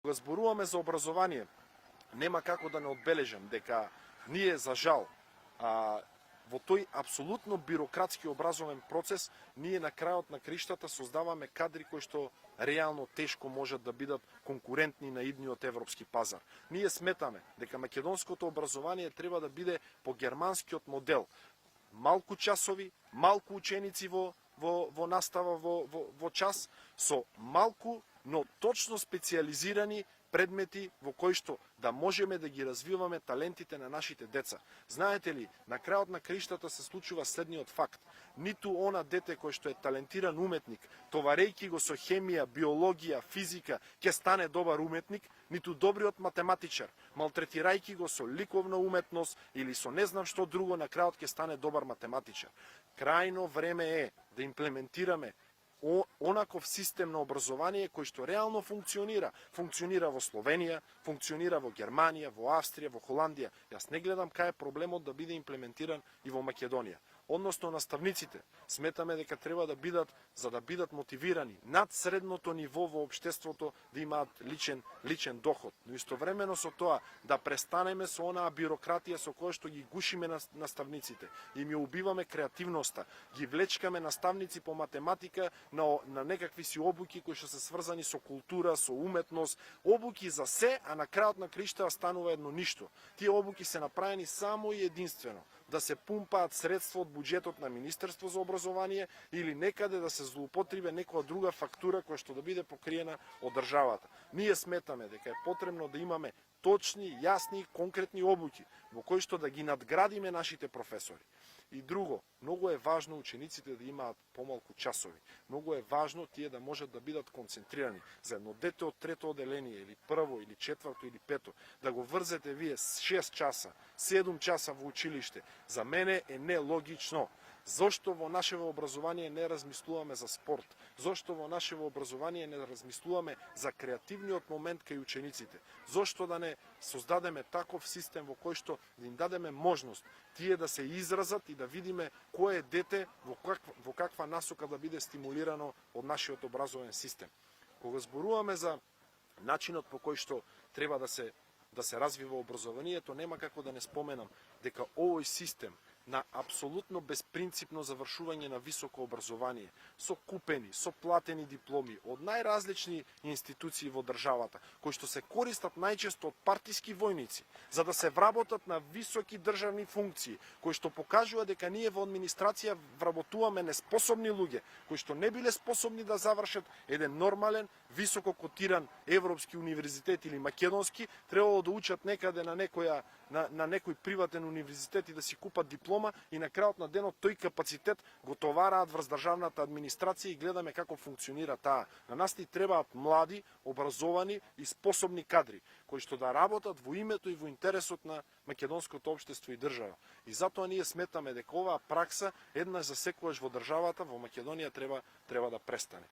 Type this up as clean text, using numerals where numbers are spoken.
Кога зборуваме за образование, нема како да не одбележам дека ние, за жал, во тој апсолутно бирократски образовен процес, ние на крајот на криштата создаваме кадри кои што реално тешко можат да бидат конкурентни на идниот европски пазар. Ние сметаме дека македонското образование треба да биде по германскиот модел. Малку часови, малку ученици во настава во час, со малку, но точно специализирани предмети во кои што да можеме да ги развиваме талентите на нашите деца. Знаете ли, на крајот на криштата се случува следниот факт. Ниту она дете кој што е талентиран уметник, товарејќи го со хемија, биологија, физика, ќе стане добар уметник, ниту добриот математичар, малтретирајќи го со ликовна уметност или со не знам што друго, на крајот ќе стане добар математичар. Крајно време е да имплементираме онаков систем на образование кој што реално функционира. Функционира во Словенија, функционира во Германија, во Австрија, во Холандија. Јас не гледам кај е проблемот да биде имплементиран и во Македонија. Односно, наставниците сметаме дека треба да бидат, за да бидат мотивирани над средното ниво во општеството, да имаат личен доход. Но истовремено со тоа да престанеме со онаа бирократија со која што ги гушиме наставниците, им ја убиваме креативноста, ги влечкаме наставници по математика на некакви си обуки кои што се сврзани со култура, со уметност, обуки за се, а на крајот на криштата станува едно ништо. Тие обуки се направени само и единствено да се пумпаат средства од буџетот на Министерство за образование или некаде да се злоупотреби некоја друга фактура која што да биде покриена од државата. Ние сметаме дека е потребно да имаме точни, јасни и конкретни обуки во кои што да ги надградиме нашите професори. И друго, многу е важно учениците да имаат помалку часови. Многу е важно тие да можат да бидат концентрирани. За едно дете од трето оделение, или прво, или четврто, или пето, да го врзете вие 6 часа, 7 часа во училиште, за мене е нелогично. Зошто во нашево образование не размислуваме за спорт? Зошто во нашево образование не размислуваме за креативниот момент кај учениците? Зошто да не создадеме таков систем во кој што да им дадеме можност тие да се изразат и да видиме кое дете во каква насока да биде стимулирано од нашиот образовен систем? Кога зборуваме за начинот по кој што треба да се развива образованието, нема како да не споменам дека овој систем на апсолутно безпринципно завршување на високо образование, со купени, со платени дипломи од најразлични институции во државата, кои што се користат најчесто од партиски војници, за да се вработат на високи државни функции, кои што покажува дека ние во администрација вработуваме неспособни луѓе, кои што не биле способни да завршат еден нормален, високо котиран европски универзитет или македонски, требало да учат некаде на некој приватен универзитет и да си купат диплома, и на крајот на денот тој капацитет го товараат врз државната администрација и гледаме како функционира таа. На нас ни требаат млади, образовани и способни кадри, кои што да работат во името и во интересот на македонското општество и држава. И затоа ние сметаме дека оваа пракса еднаш за секогаш во државата, во Македонија, треба да престане.